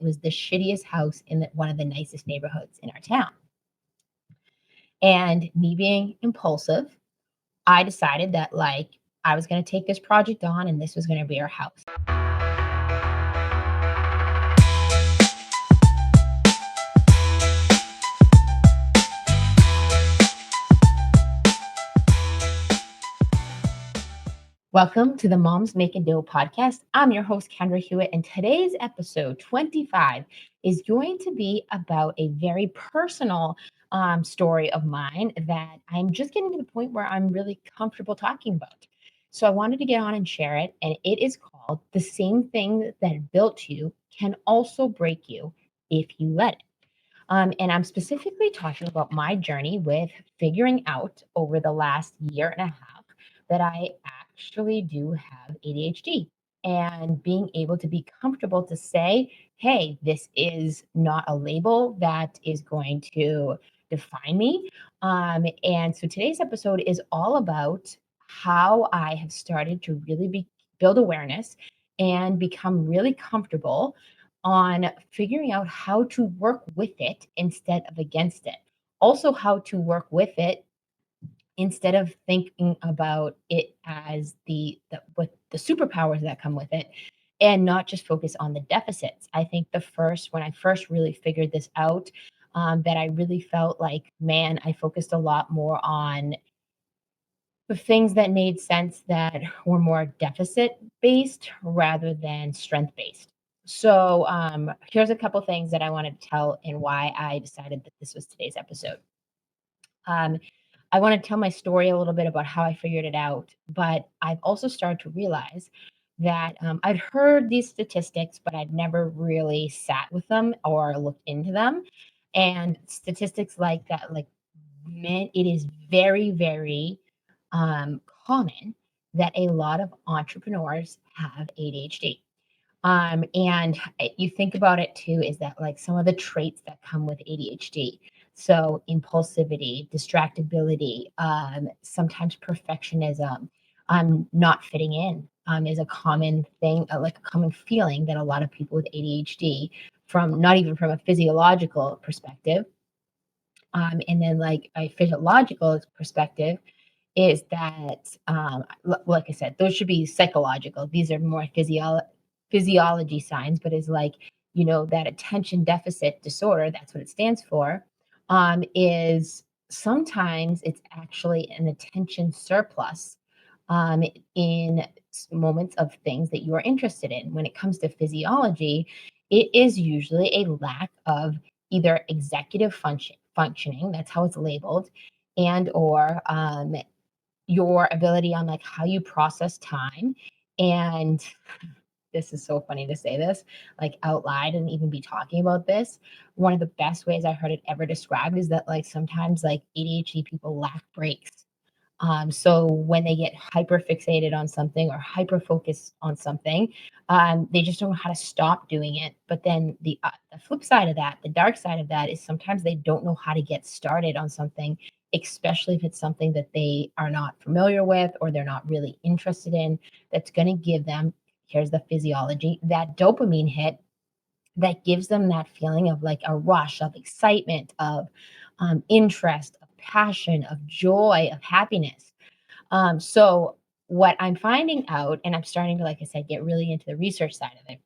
It was the shittiest house in one of the nicest neighborhoods in our town. And me being impulsive, I decided that I was going to take this project on and this was going to be our house. Welcome to the Moms Makin Dough podcast. I'm your host, Kendra Hewitt, and today's episode 25 is going to be about a very personal story of mine that I'm just getting to the point where I'm really comfortable talking about. So I wanted to get on and share it, and it is called "The Same Thing That Built You Can Also Break You If You Let It." And I'm specifically talking about my journey with figuring out over the last year and a half that I actually do have ADHD and being able to be comfortable to say, hey, this is not a label that is going to define me. And so today's episode is all about how I have started to really build awareness and become really comfortable on figuring out how to work with it instead of against it. Also, how to work with it instead of thinking about it as with the superpowers that come with it, and not just focus on the deficits. I think when I first really figured this out, that I really felt like, man, I focused a lot more on the things that made sense that were more deficit based rather than strength based. So here's a couple things that I wanted to tell and why I decided that this was today's episode. I want to tell my story a little bit about how I figured it out, but I've also started to realize that I'd heard these statistics, but I'd never really sat with them or looked into them. And statistics like that, man, it is very, very common that a lot of entrepreneurs have ADHD. And you think about it too, is that some of the traits that come with ADHD. So impulsivity, distractibility, sometimes perfectionism, not fitting in is a common thing, like a common feeling that a lot of people with ADHD, from not even from a physiological perspective, and then a physiological perspective is that, like I said, those should be psychological. These are more physiology signs, but is that attention deficit disorder, that's what it stands for, is sometimes it's actually an attention surplus in moments of things that you are interested in. When it comes to physiology, it is usually a lack of either executive functioning, that's how it's labeled, and or your ability on how you process time. And this is so funny to say this out loud and even be talking about this. One of the best ways I heard it ever described is that sometimes ADHD people lack breaks. So when they get hyper fixated on something or hyper focused on something, they just don't know how to stop doing it. But then the flip side of that, the dark side of that, is sometimes they don't know how to get started on something, especially if it's something that they are not familiar with or they're not really interested in. That's going to give them, here's the physiology, that dopamine hit that gives them that feeling of a rush of excitement, of interest, of passion, of joy, of happiness. So what I'm finding out, and I'm starting to, like I said, get really into the research side of it,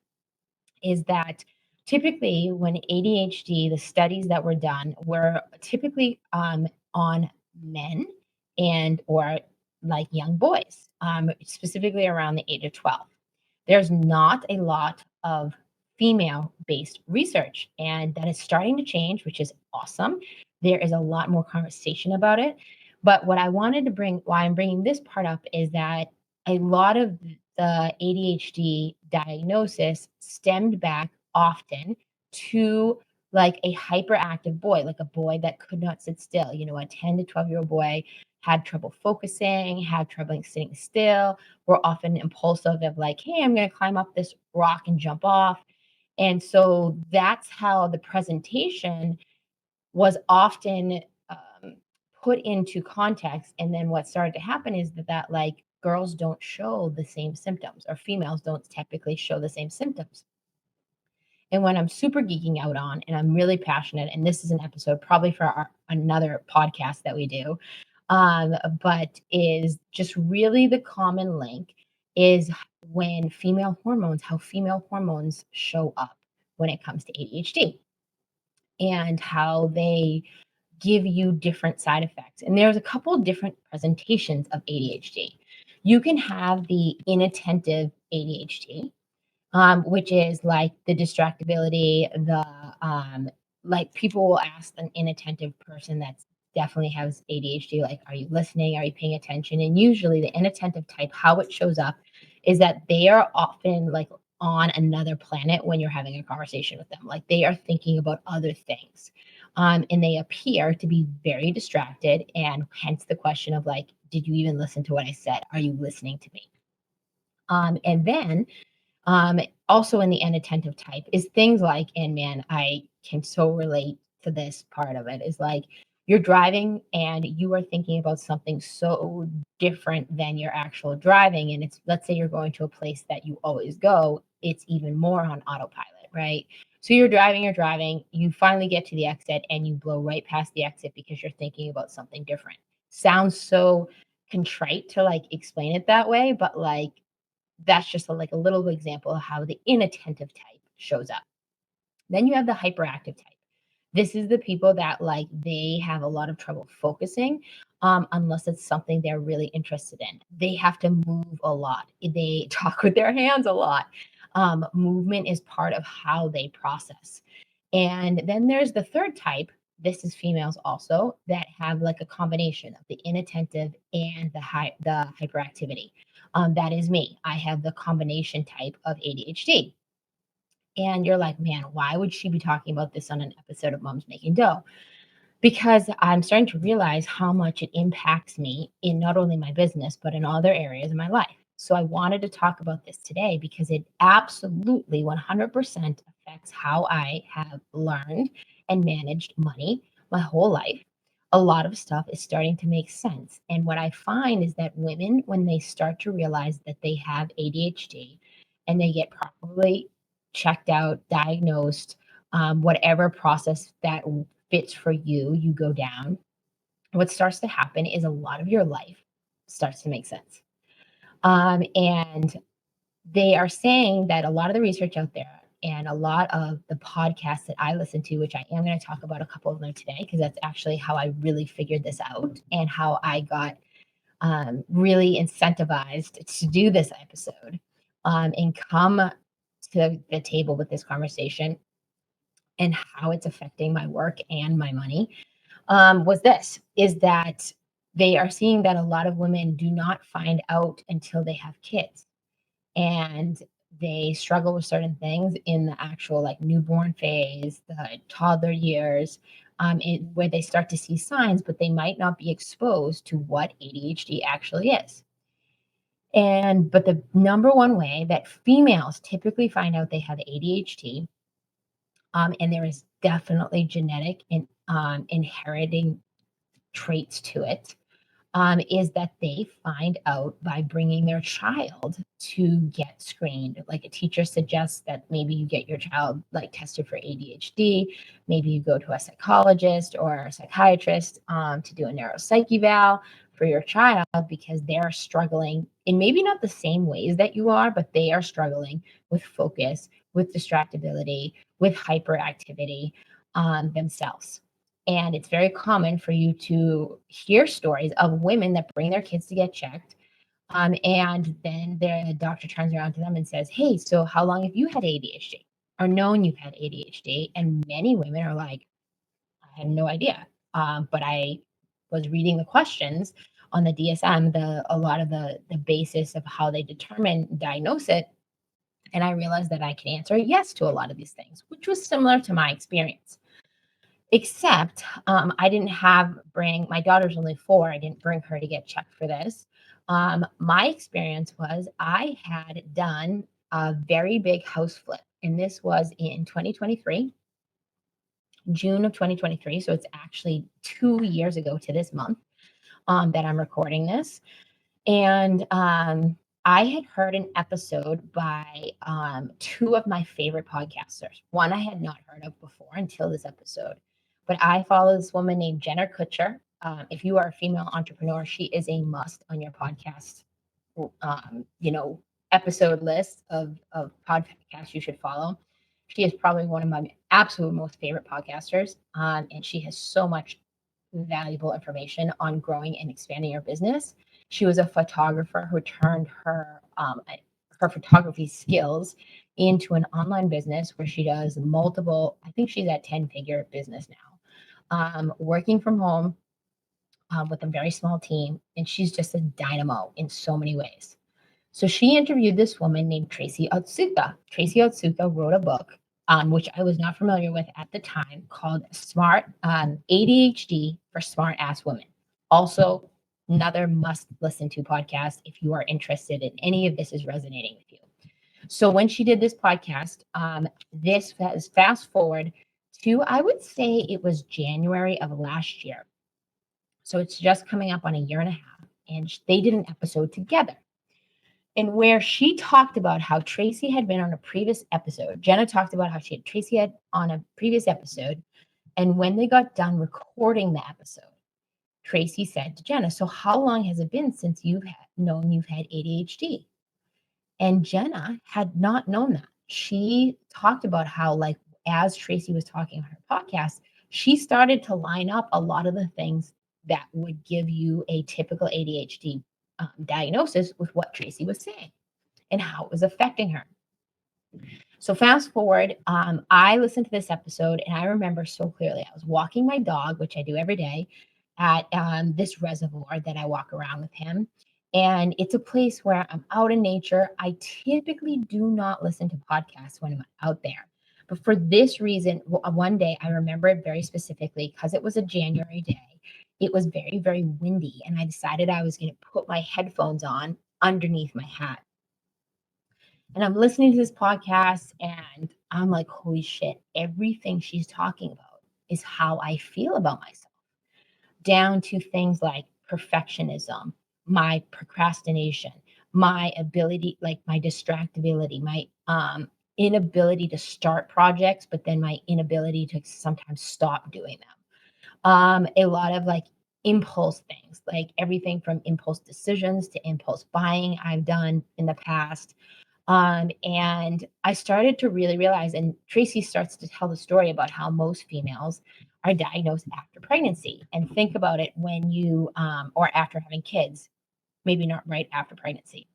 is that typically when ADHD, the studies that were done were typically on men and or young boys, specifically around the age of 12. There's not a lot of female-based research, and that is starting to change, which is awesome. There is a lot more conversation about it. But what I wanted to why I'm bringing this part up is that a lot of the ADHD diagnosis stemmed back often to a hyperactive boy, like a boy that could not sit still. A 10 to 12-year-old boy had trouble focusing, had trouble sitting still, were often impulsive of hey, I'm going to climb up this rock and jump off. And so that's how the presentation was often put into context. And then what started to happen is that girls don't show the same symptoms, or females don't typically show the same symptoms. and what I'm super geeking out on, and I'm really passionate, and this is an episode probably for another podcast that we do, but is just really the common link is when how female hormones show up when it comes to ADHD and how they give you different side effects. And there's a couple different presentations of ADHD. You can have the inattentive ADHD, which is like the distractibility, like people will ask an inattentive person that's definitely has ADHD, like, are you listening? Are you paying attention? And usually the inattentive type, how it shows up is that they are often like on another planet when you're having a conversation with them. Like they are thinking about other things. And they appear to be very distracted. And hence the question of like, did you even listen to what I said? Are you listening to me? And then also in the inattentive type is things like, and man, I can so relate to this part of it, is like you're driving and you are thinking about something so different than your actual driving. And it's, let's say you're going to a place that you always go, it's even more on autopilot, right? So you're driving, you finally get to the exit and you blow right past the exit because you're thinking about something different. Sounds so contrite to like explain it that way, but like that's just like a little example of how the inattentive type shows up. Then you have the hyperactive type. This is the people that like they have a lot of trouble focusing unless it's something they're really interested in. They have to move a lot. They talk with their hands a lot. Movement is part of how they process. And then there's the third type. This is females also that have like a combination of the inattentive and the hyperactivity. That is me. I have the combination type of ADHD. And you're like, man, why would she be talking about this on an episode of Moms Making Dough? Because I'm starting to realize how much it impacts me in not only my business, but in other areas of my life. So I wanted to talk about this today because it absolutely 100% affects how I have learned and managed money my whole life. A lot of stuff is starting to make sense. And what I find is that women, when they start to realize that they have ADHD and they get properly checked out, diagnosed, whatever process that fits for you, you go down. What starts to happen is a lot of your life starts to make sense. And they are saying that a lot of the research out there and a lot of the podcasts that I listen to, which I am going to talk about a couple of them today, because that's actually how I really figured this out and how I got really incentivized to do this episode and come to the table with this conversation and how it's affecting my work and my money was this is that they are seeing that a lot of women do not find out until they have kids and they struggle with certain things in the actual like newborn phase, the toddler years, where they start to see signs, but they might not be exposed to what ADHD actually is. And but the number one way that females typically find out they have ADHD, and there is definitely genetic and inheriting traits to it, is that they find out by bringing their child to get screened. Like a teacher suggests that maybe you get your child like tested for ADHD. Maybe you go to a psychologist or a psychiatrist to do a neuropsych eval for your child because they're struggling in maybe not the same ways that you are, but they are struggling with focus, with distractibility, with hyperactivity themselves. And it's very common for you to hear stories of women that bring their kids to get checked. And then the doctor turns around to them and says, hey, so how long have you had ADHD or known you've had ADHD? And many women are like, I had no idea. But I was reading the questions on the DSM, a lot of the basis of how they determine, diagnose it. And I realized that I can answer yes to a lot of these things, which was similar to my experience. Except, I didn't bring my daughter's only 4, I didn't bring her to get checked for this. My experience was I had done a very big house flip, and this was in 2023, June of 2023, so it's actually 2 years ago to this month, that I'm recording this, and, I had heard an episode by two of my favorite podcasters. One I had not heard of before until this episode, but I follow this woman named Jenna Kutcher. If you are a female entrepreneur, she is a must on your podcast, you know, episode list of podcasts you should follow. She is probably one of my absolute most favorite podcasters, and she has so much valuable information on growing and expanding your business. She was a photographer who turned her photography skills into an online business where she does multiple. I think she's at 10-figure business now, working from home with a very small team, and she's just a dynamo in so many ways. So she interviewed this woman named Tracy Otsuka. Tracy Otsuka wrote a book, which I was not familiar with at the time, called Smart ADHD for Smart Ass Women. Also, another must listen to podcast if you are interested in any of this is resonating with you. So when she did this podcast, this was fast forward to, I would say it was January of last year. So it's just coming up on a year and a half. And they did an episode together, and where she talked about how Tracy had been on a previous episode. Jenna talked about how Tracy had on a previous episode. And when they got done recording the episode, Tracy said to Jenna, "So how long has it been since known you've had ADHD?" And Jenna had not known that. She talked about how, like, as Tracy was talking on her podcast, she started to line up a lot of the things that would give you a typical ADHD diagnosis with what Tracy was saying and how it was affecting her. So fast forward, I listened to this episode and I remember so clearly. I was walking my dog, which I do every day, at this reservoir that I walk around with him. And it's a place where I'm out in nature. I typically do not listen to podcasts when I'm out there. But for this reason, one day I remember it very specifically because it was a January day. It was very, very windy. And I decided I was going to put my headphones on underneath my hat. And I'm listening to this podcast and I'm like, holy shit, everything she's talking about is how I feel about myself, down to things like perfectionism, my procrastination, my ability, like my distractibility, my inability to start projects, but then my inability to sometimes stop doing them. A lot of like impulse things, like everything from impulse decisions to impulse buying I've done in the past. And I started to really realize, and Tracy starts to tell the story about how most females are diagnosed after pregnancy. And think about it when or after having kids, maybe not right after pregnancy.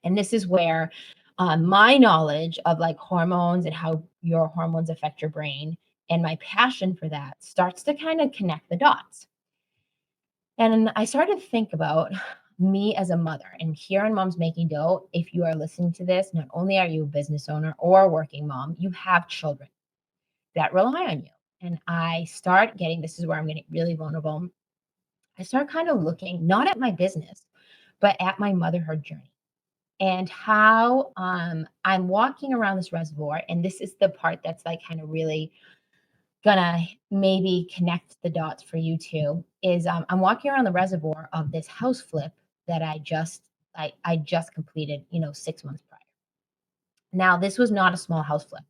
And this is where my knowledge of like hormones and how your hormones affect your brain and my passion for that starts to kind of connect the dots. And I started to think about me as a mother. And here on Moms Making Dough, if you are listening to this, not only are you a business owner or a working mom, you have children that rely on you. And I start getting, this is where I'm getting really vulnerable. I start kind of looking not at my business, but at my motherhood journey and how I'm walking around this reservoir. And this is the part that's like kind of really gonna maybe connect the dots for you too is I'm walking around the reservoir of this house flip that I just completed, 6 months prior. Now this was not a small house flip.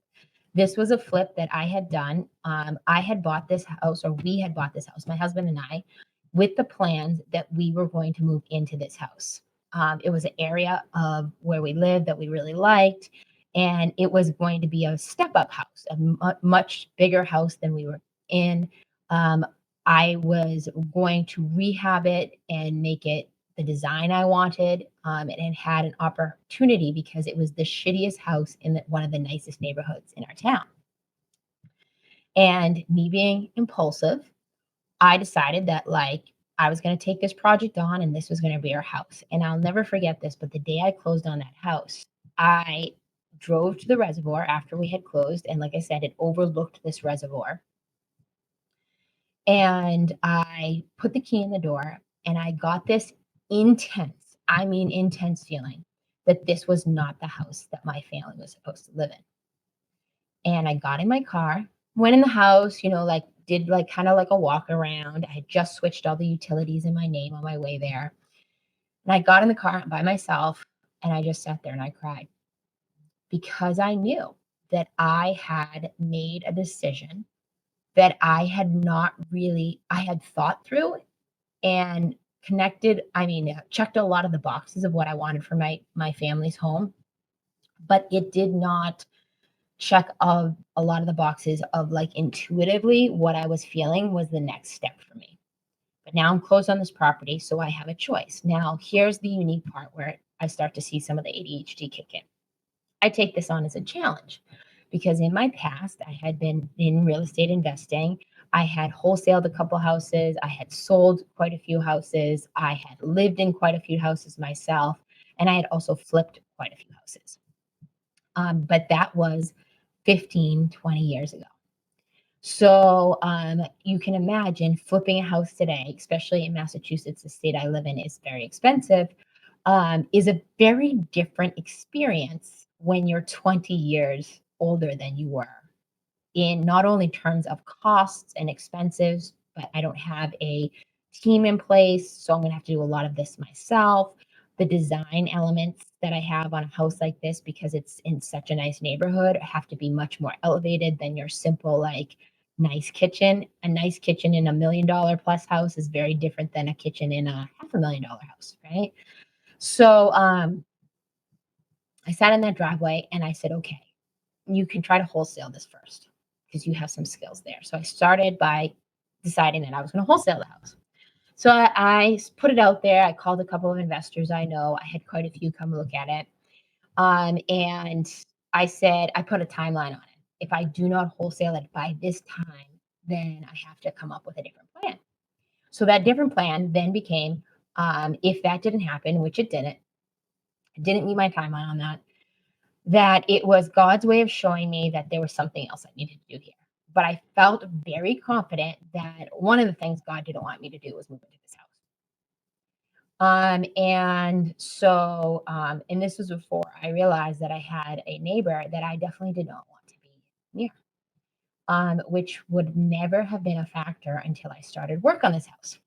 This was a flip that I had done. I had bought this house, or we had bought this house, my husband and I, with the plans that we were going to move into this house. It was an area of where we lived that we really liked, and it was going to be a step-up house, a much bigger house than we were in. Um, I was going to rehab it and make it the design I wanted, and it had an opportunity because it was the shittiest house in one of the nicest neighborhoods in our town. And me being impulsive, I decided that like I was going to take this project on and this was going to be our house. And I'll never forget this, but the day I closed on that house, I drove to the reservoir after we had closed. And like I said, it overlooked this reservoir. And I put the key in the door and I got this intense, I mean, intense feeling that this was not the house that my family was supposed to live in. And I got in my car, went in the house, like did like kind of like a walk around. I had just switched all the utilities in my name on my way there. And I got in the car by myself And I just sat there and I cried because I knew that I had made a decision that I had thought through and checked a lot of the boxes of what I wanted for my family's home, but it did not check of a lot of the boxes of like intuitively what I was feeling was the next step for me. But now I'm closed on this property, so I have a choice. Now, here's the unique part where I start to see some of the ADHD kick in. I take this on as a challenge because in my past, I had been in real estate investing. I had wholesaled a couple houses. I had sold quite a few houses. I had lived in quite a few houses myself. And I had also flipped quite a few houses. But that was 15, 20 years ago. So you can imagine flipping a house today, especially in Massachusetts, the state I live in is very expensive, is a very different experience when you're 20 years older than you were in not only terms of costs and expenses, but I don't have a team in place. So I'm going to have to do a lot of this myself. The design elements that I have on a house like this, because it's in such a nice neighborhood, have to be much more elevated than your simple, like, nice kitchen. A nice kitchen in $1 million plus house is very different than a kitchen in a $500,000 house, right? So I sat in that driveway and I said, okay, you can try to wholesale this first because you have some skills there. So I started by deciding that I was going to wholesale the house. So I put it out there. I called a couple of investors I know. I had quite a few come look at it. And I said, I put a timeline on it. If I do not wholesale it by this time, then I have to come up with a different plan. So that different plan then became if that didn't happen, which it didn't, I didn't meet my timeline on that, that it was God's way of showing me that there was something else I needed to do here. But I felt very confident that one of the things God didn't want me to do was move into this house. And this was before I realized that I had a neighbor that I definitely did not want to be near, which would never have been a factor until I started work on this house.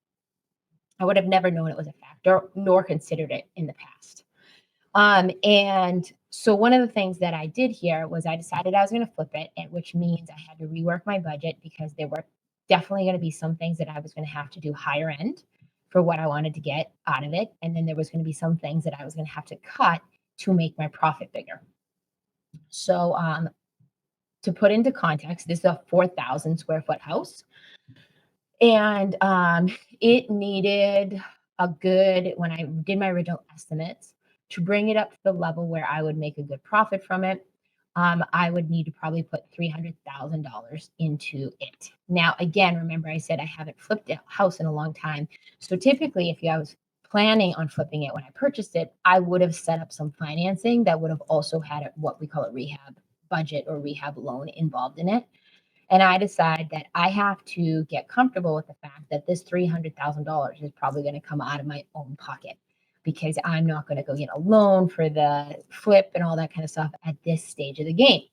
I would have never known it was a factor nor considered it in the past. And so one of the things that I did here was I decided I was going to flip it, and which means I had to rework my budget because there were definitely going to be some things that I was going to have to do higher end for what I wanted to get out of it. And then there was going to be some things that I was going to have to cut to make my profit bigger. So to put into context, this is a 4,000 square foot house. And it needed when I did my original estimates, to bring it up to the level where I would make a good profit from it, I would need to probably put $300,000 into it. Now, again, remember I said I haven't flipped a house in a long time. So typically, if I was planning on flipping it when I purchased it, I would have set up some financing that would have also had what we call a rehab budget or rehab loan involved in it. And I decide that I have to get comfortable with the fact that this $300,000 is probably going to come out of my own pocket because I'm not going to go get a loan for the flip and all that kind of stuff at this stage of the game.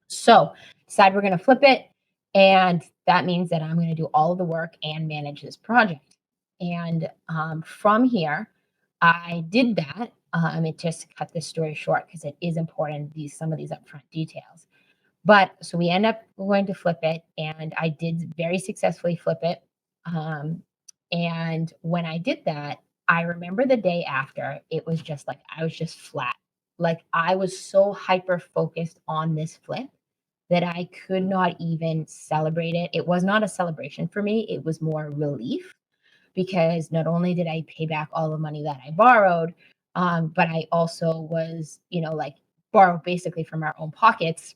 So decide we're going to flip it. And that means that I'm going to do all of the work and manage this project. And from here, I did that. It just cut this story short because it is important, some of these upfront details. But so we end up going to flip it, and I did very successfully flip it. And when I did that, I remember the day after, it was just like I was just flat. Like I was so hyper focused on this flip that I could not even celebrate it. It was not a celebration for me, it was more relief because not only did I pay back all the money that I borrowed, but I also was, like borrowed basically from our own pockets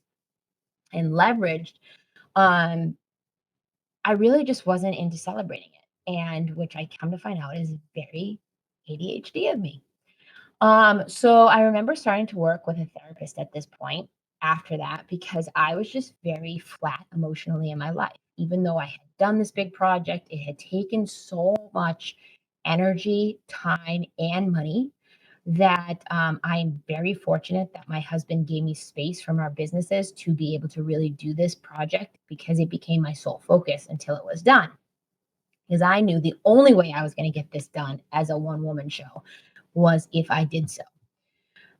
and leveraged. um, I really just wasn't into celebrating it, and which I come to find out is very ADHD of me. So I remember starting to work with a therapist at this point after that because I was just very flat emotionally in my life. Even though I had done this big project, it had taken so much energy, time, and money that I am very fortunate that my husband gave me space from our businesses to be able to really do this project because it became my sole focus until it was done. Because I knew the only way I was going to get this done as a one woman show was if I did so.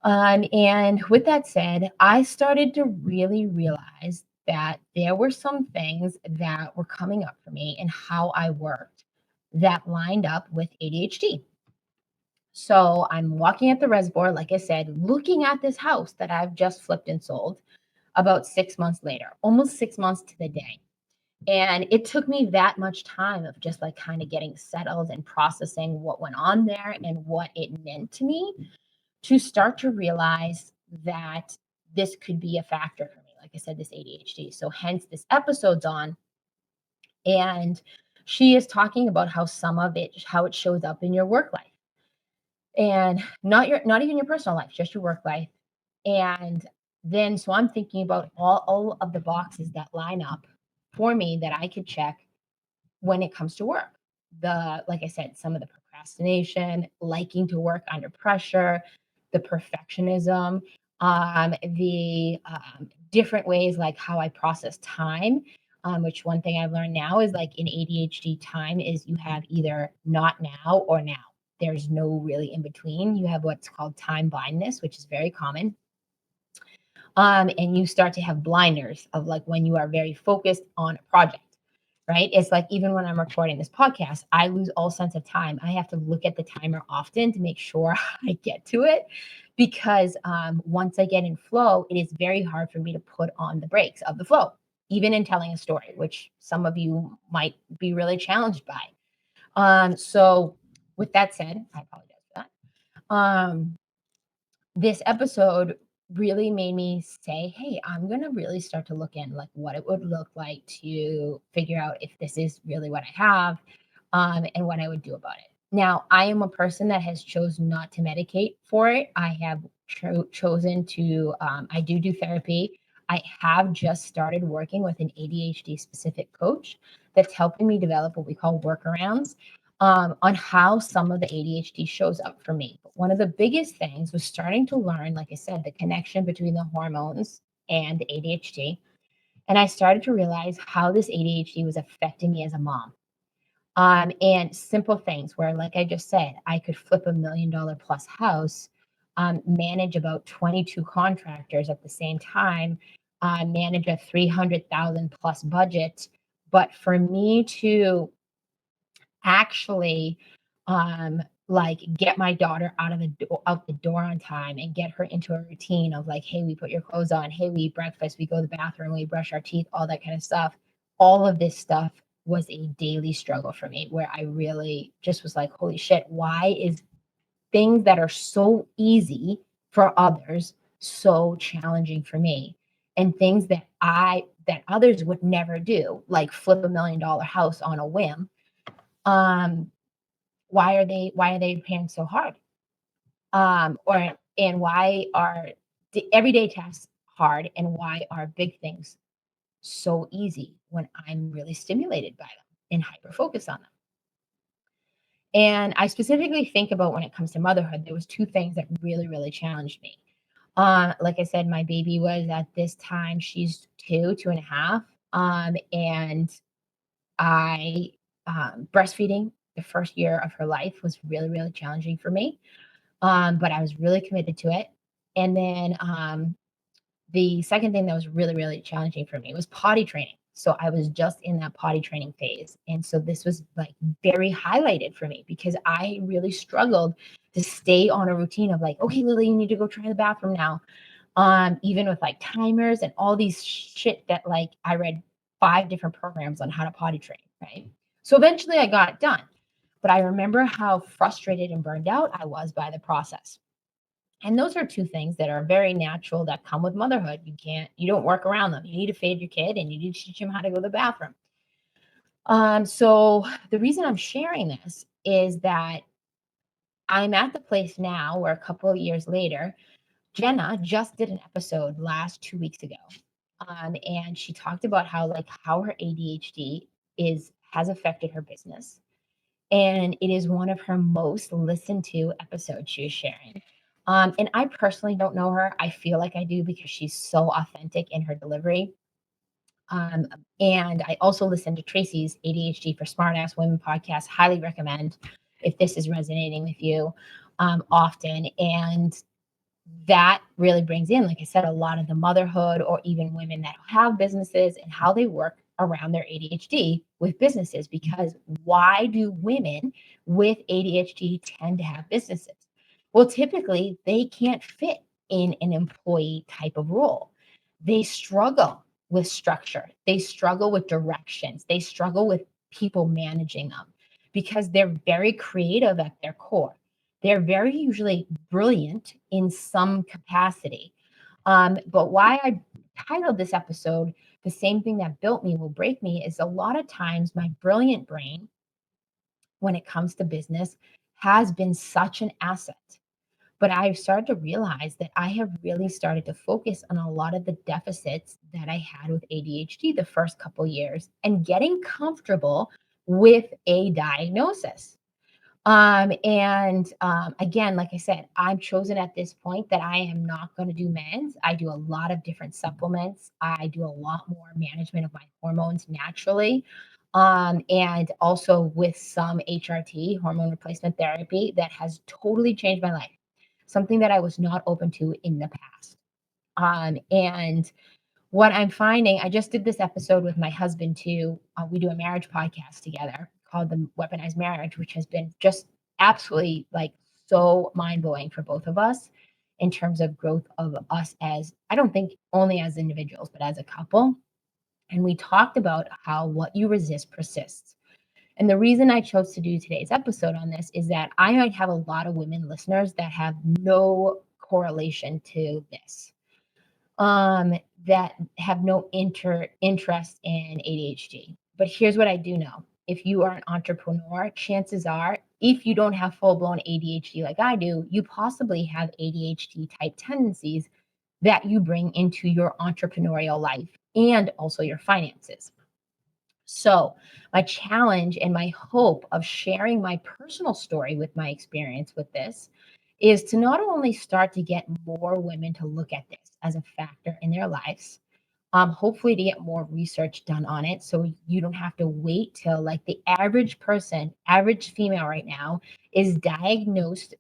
And with that said, I started to really realize that there were some things that were coming up for me and how I worked that lined up with ADHD. So I'm walking at the reservoir, like I said, looking at this house that I've just flipped and sold about 6 months later, almost 6 months to the day. And it took me that much time of just like kind of getting settled and processing what went on there and what it meant to me to start to realize that this could be a factor for me. Like I said, this ADHD. So hence this episode's on. And she is talking about how some of it, how it shows up in your work life and not even your personal life, just your work life. And then so I'm thinking about all of the boxes that line up for me that I could check when it comes to work. Like I said, some of the procrastination, liking to work under pressure, the perfectionism, the different ways like how I process time. Which one thing I've learned now is like in ADHD, time is you have either not now or now. There's no really in between. You have what's called time blindness, which is very common. And you start to have blinders of like when you are very focused on a project, right? It's like even when I'm recording this podcast, I lose all sense of time. I have to look at the timer often to make sure I get to it because once I get in flow, it is very hard for me to put on the brakes of the flow, even in telling a story, which some of you might be really challenged by. So, with that said, I apologize for that. This episode really made me say, hey, I'm going to really start to look in like what it would look like to figure out if this is really what I have and what I would do about it. Now, I am a person that has chosen not to medicate for it. I have chosen to, I do therapy. I have just started working with an ADHD specific coach that's helping me develop what we call workarounds on how some of the ADHD shows up for me. But one of the biggest things was starting to learn, like I said, the connection between the hormones and the ADHD. And I started to realize how this ADHD was affecting me as a mom. And simple things where, like I just said, I could flip $1 million plus house, manage about 22 contractors at the same time, manage a 300,000 plus budget. But for me to actually like get my daughter out the door on time and get her into a routine of like, hey, we put your clothes on, hey, we eat breakfast, we go to the bathroom, we brush our teeth, all that kind of stuff. All of this stuff was a daily struggle for me where I really just was like, holy shit, why is things that are so easy for others so challenging for me? And things that others would never do, like flip $1 million house on a whim, um why are they paying so hard? Or and why are the everyday tasks hard and why are big things so easy when I'm really stimulated by them and hyper focused on them? And I specifically think about when it comes to motherhood, there was two things that really, really challenged me. Like I said, my baby was at this time, she's 2.5. And I breastfeeding the first year of her life was really, really challenging for me. But I was really committed to it. And then the second thing that was really, really challenging for me was potty training. So I was just in that potty training phase. And so this was like very highlighted for me because I really struggled to stay on a routine of like, okay, Lily, you need to go try the bathroom now. Even with like timers and all these shit that like I read 5 different programs on how to potty train, right? So eventually I got it done. But I remember how frustrated and burned out I was by the process. And those are two things that are very natural that come with motherhood. You don't work around them. You need to feed your kid and you need to teach him how to go to the bathroom. So the reason I'm sharing this is that I'm at the place now where a couple of years later, Jenna just did an episode last 2 weeks ago. And she talked about how her ADHD has affected her business. And it is one of her most listened to episodes she was sharing. And I personally don't know her. I feel like I do because she's so authentic in her delivery. Um, and I also listen to Tracy's ADHD for Smartass Women podcast. Highly recommend if this is resonating with you often. And that really brings in, like I said, a lot of the motherhood or even women that have businesses and how they work around their ADHD with businesses. Because why do women with ADHD tend to have businesses? Well, typically they can't fit in an employee type of role. They struggle with structure, they struggle with directions, they struggle with people managing them because they're very creative at their core. They're very usually brilliant in some capacity. But why I titled this episode, The Same Thing That Built Me Will Break Me, is a lot of times my brilliant brain, when it comes to business, has been such an asset. But I've started to realize that I have really started to focus on a lot of the deficits that I had with ADHD the first couple years and getting comfortable with a diagnosis. Again, like I said, I've chosen at this point that I am not going to do meds. I do a lot of different supplements. I do a lot more management of my hormones naturally. And also with some HRT, hormone replacement therapy, that has totally changed my life. Something that I was not open to in the past. And what I'm finding, I just did this episode with my husband too. We do a marriage podcast together called The Weaponized Marriage, which has been just absolutely like so mind blowing for both of us in terms of growth of us as, I don't think only as individuals, but as a couple. And we talked about how what you resist persists. And the reason I chose to do today's episode on this is that I might have a lot of women listeners that have no correlation to this, um, that have no interest in ADHD. But here's what I do know. If you are an entrepreneur, chances are, if you don't have full blown ADHD like I do, you possibly have ADHD type tendencies that you bring into your entrepreneurial life and also your finances. So, my challenge and my hope of sharing my personal story with my experience with this is to not only start to get more women to look at this as a factor in their lives, hopefully to get more research done on it so you don't have to wait till, like, the average person, average female right now is diagnosed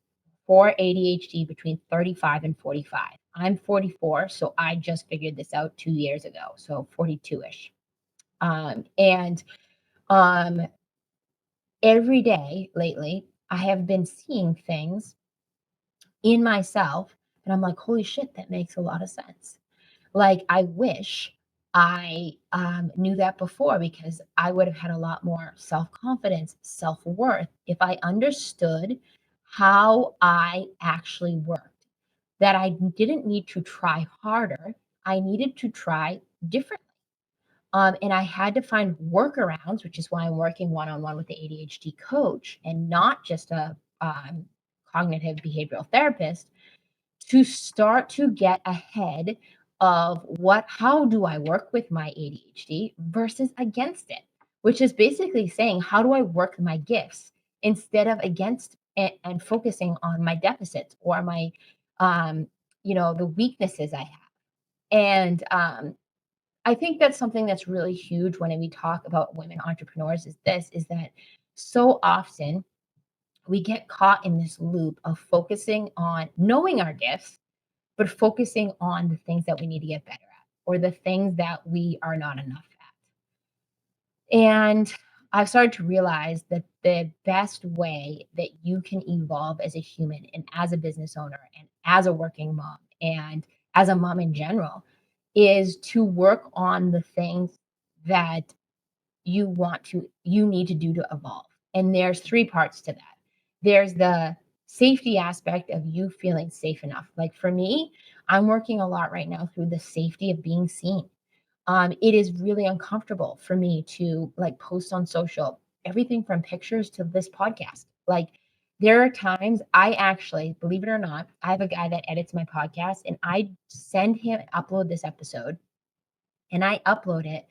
for ADHD between 35 and 45. I'm 44, so I just figured this out 2 years ago, so 42 ish. And um, every day lately, I have been seeing things in myself, and I'm like, holy shit, that makes a lot of sense. Like, I wish I knew that before, because I would have had a lot more self confidence, self worth if I understood how I actually worked. That I didn't need to try harder, I needed to try differently. And I had to find workarounds, which is why I'm working one on one with the ADHD coach and not just a cognitive behavioral therapist, to start to get ahead of how do I work with my ADHD versus against it, which is basically saying, how do I work my gifts instead of against and focusing on my deficits or my, um, the weaknesses I have. And I think that's something that's really huge when we talk about women entrepreneurs is that so often we get caught in this loop of focusing on knowing our gifts, but focusing on the things that we need to get better at or the things that we are not enough at. And I've started to realize that the best way that you can evolve as a human and as a business owner and as a working mom and as a mom in general is to work on the things that you need to do to evolve. And there's three parts to that. There's the safety aspect of you feeling safe enough. Like for me, I'm working a lot right now through the safety of being seen. It is really uncomfortable for me to like post on social, everything from pictures to this podcast. Like there are times I actually, believe it or not, I have a guy that edits my podcast and I send him upload this episode and I upload it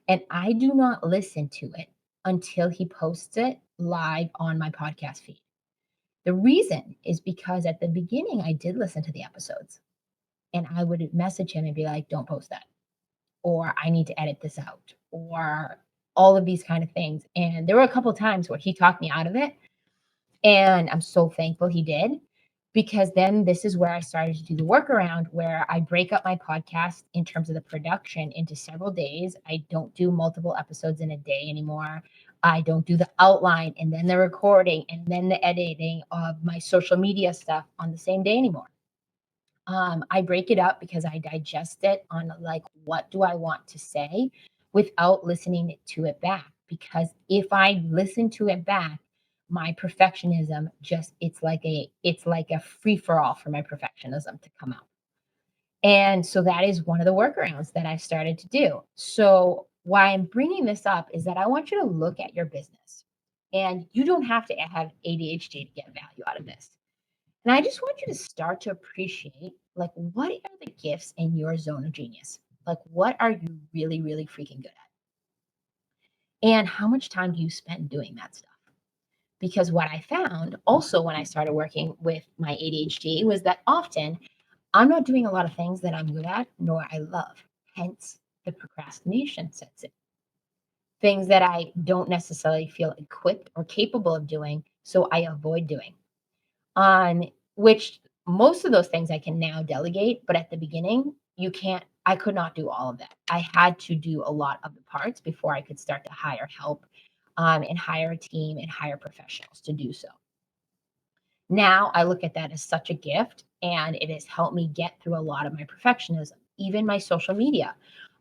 and I do not listen to it until he posts it live on my podcast feed. The reason is because at the beginning I did listen to the episodes and I would message him and be like, don't post that, or I need to edit this out, or all of these kind of things. And there were a couple of times where he talked me out of it. And I'm so thankful he did, because then this is where I started to do the workaround where I break up my podcast in terms of the production into several days. I don't do multiple episodes in a day anymore. I don't do the outline and then the recording and then the editing of my social media stuff on the same day anymore. I break it up because I digest it on like, what do I want to say without listening to it back? Because if I listen to it back, my perfectionism just it's like a free for all for my perfectionism to come out. And so that is one of the workarounds that I started to do. So why I'm bringing this up is that I want you to look at your business. And you don't have to have ADHD to get value out of this. And I just want you to start to appreciate like, what are the gifts in your zone of genius? Like, what are you really, really freaking good at? And how much time do you spend doing that stuff? Because what I found also when I started working with my ADHD was that often I'm not doing a lot of things that I'm good at nor I love. Hence, the procrastination sets in. Things that I don't necessarily feel equipped or capable of doing, so I avoid doing. On which most of those things I can now delegate, but at the beginning, you can't. I could not do all of that. I had to do a lot of the parts before I could start to hire help, and hire a team and hire professionals to do so. Now I look at that as such a gift, and it has helped me get through a lot of my perfectionism, even my social media.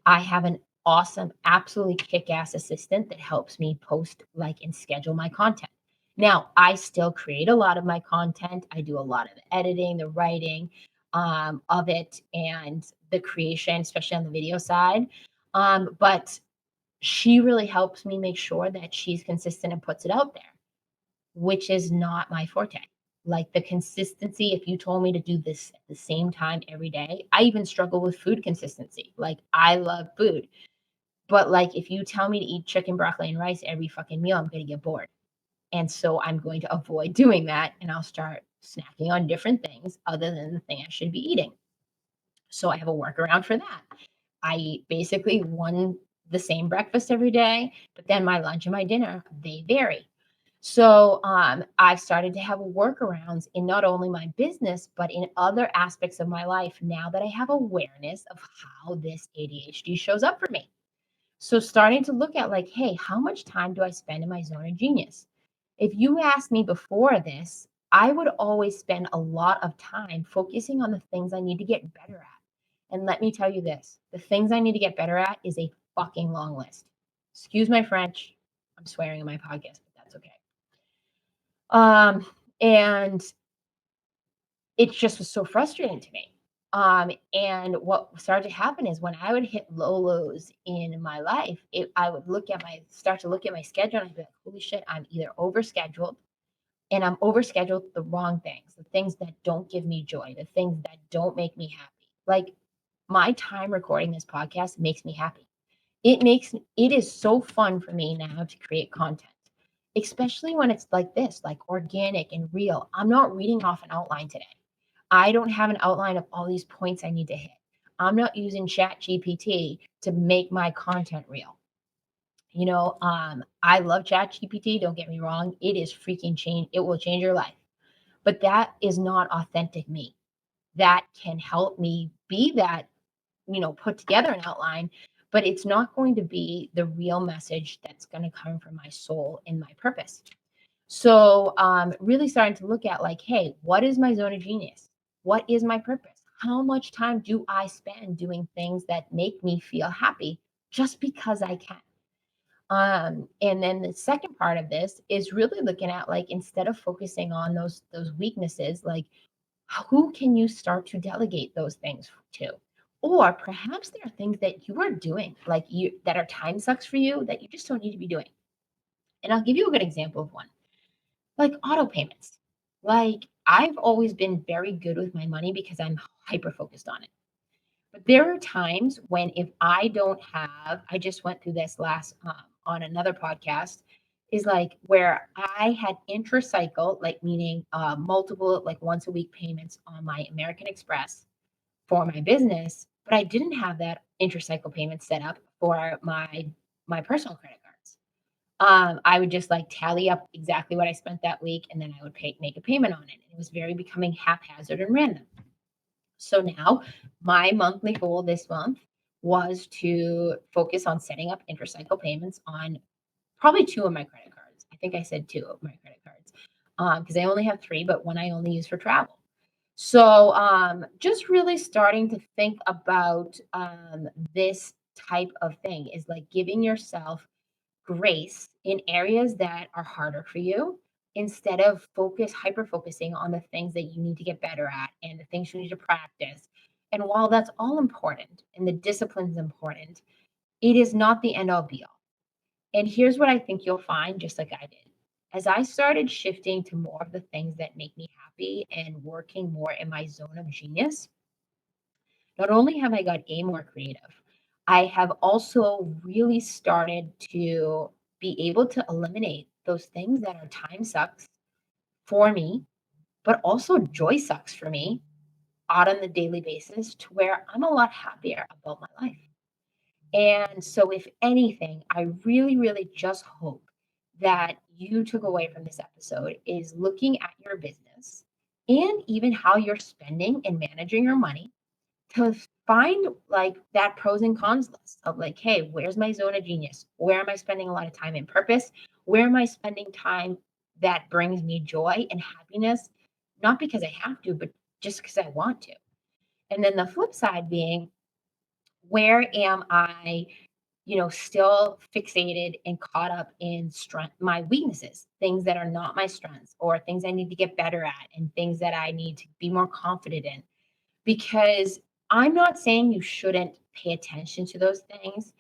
I have an awesome, absolutely kick ass assistant that helps me post like and schedule my content. Now, I still create a lot of my content. I do a lot of the editing, the writing of it, and the creation, especially on the video side. But she really helps me make sure that she's consistent and puts it out there, which is not my forte. Like the consistency, if you told me to do this at the same time every day, I even struggle with food consistency. Like I love food, but like if you tell me to eat chicken, broccoli, and rice every fucking meal, I'm going to get bored. And so I'm going to avoid doing that and I'll start snacking on different things other than the thing I should be eating. So I have a workaround for that. I eat basically the same breakfast every day, but then my lunch and my dinner, they vary. So I've started to have workarounds in not only my business, but in other aspects of my life now that I have awareness of how this ADHD shows up for me. So starting to look at like, hey, how much time do I spend in my zone of genius? If you asked me before this, I would always spend a lot of time focusing on the things I need to get better at. And let me tell you this, the things I need to get better at is a fucking long list. Excuse my French. I'm swearing in my podcast, but that's okay. And it just was so frustrating to me. And what started to happen is when I would hit low lows in my life, I would start to look at my schedule and I'd be like, holy shit, I'm either overscheduled and I'm overscheduled the wrong things, the things that don't give me joy, the things that don't make me happy. Like my time recording this podcast makes me happy. It is so fun for me now to create content, especially when it's like this, like organic and real. I'm not reading off an outline today. I don't have an outline of all these points I need to hit. I'm not using Chat GPT to make my content real. I love Chat GPT. Don't get me wrong. It is freaking change. It will change your life. But that is not authentic me. That can help me be that, put together an outline, but it's not going to be the real message that's going to come from my soul and my purpose. So, really starting to look at like, hey, what is my zone of genius? What is my purpose? How much time do I spend doing things that make me feel happy just because I can? And then the second part of this is really looking at like instead of focusing on those weaknesses, like who can you start to delegate those things to? Or perhaps there are things that you are doing, like you that are time sucks for you that you just don't need to be doing. And I'll give you a good example of one, like auto payments. Like I've always been very good with my money because I'm hyper focused on it. But there are times when if I don't have, I just went through this last on another podcast, is like where I had intracycle, like meaning multiple, like once a week payments on my American Express for my business, but I didn't have that intracycle payment set up for my personal credit cards. I would just like tally up exactly what I spent that week, and then I would make a payment on it. And it was very becoming haphazard and random. So now my monthly goal this month was to focus on setting up intercycle payments on probably two of my credit cards. I think I said two of my credit cards because I only have three, but one I only use for travel. So just really starting to think about this type of thing is like giving yourself grace in areas that are harder for you instead of hyper focusing on the things that you need to get better at and the things you need to practice. And while that's all important and the discipline's important, it is not the end all be all. And here's what I think you'll find, just like I did. As I started shifting to more of the things that make me happy and working more in my zone of genius, not only have I got more creative, I have also really started to be able to eliminate those things that are time sucks for me, but also joy sucks for me out on the daily basis to where I'm a lot happier about my life. And so, if anything, I really, really just hope that you took away from this episode is looking at your business and even how you're spending and managing your money to find like that pros and cons list of like, hey, where's my zone of genius? Where am I spending a lot of time in purpose? Where am I spending time that brings me joy and happiness? Not because I have to, but just because I want to. And then the flip side being, where am I, still fixated and caught up in my weaknesses, things that are not my strengths, or things I need to get better at, and things that I need to be more confident in. Because I'm not saying you shouldn't pay attention to those things,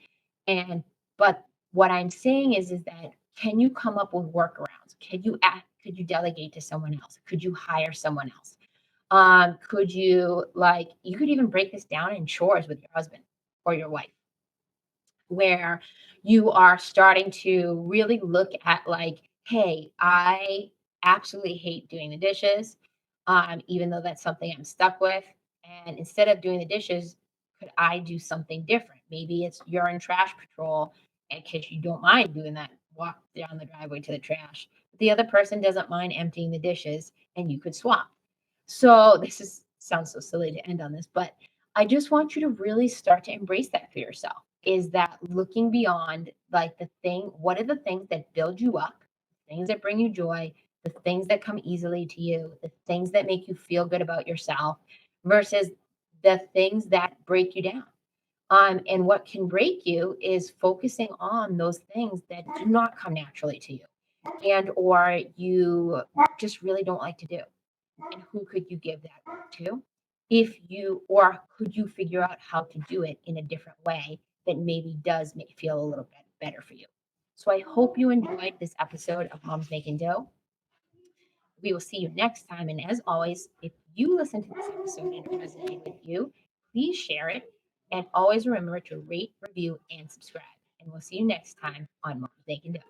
but what I'm saying is that can you come up with workarounds? Could you delegate to someone else? Could you hire someone else? Could you you could even break this down in chores with your husband or your wife, where you are starting to really look at like, hey, I absolutely hate doing the dishes, even though that's something I'm stuck with. And instead of doing the dishes, could I do something different? Maybe it's urine trash patrol, in case you don't mind doing that walk down the driveway to the trash. The other person doesn't mind emptying the dishes, and you could swap. So this is sounds so silly to end on this, but I just want you to really start to embrace that for yourself. Is that looking beyond like what are the things that build you up, things that bring you joy, the things that come easily to you, the things that make you feel good about yourself versus the things that break you down. And what can break you is focusing on those things that do not come naturally to you and or you just really don't like to do. And who could you give that work to? Or could you figure out how to do it in a different way that maybe does make feel a little bit better for you? So I hope you enjoyed this episode of Moms Making Dough. We will see you next time. And as always, if you listen to this episode and it resonated with you, please share it. And always remember to rate, review, and subscribe. And we'll see you next time on Moms Making Dough.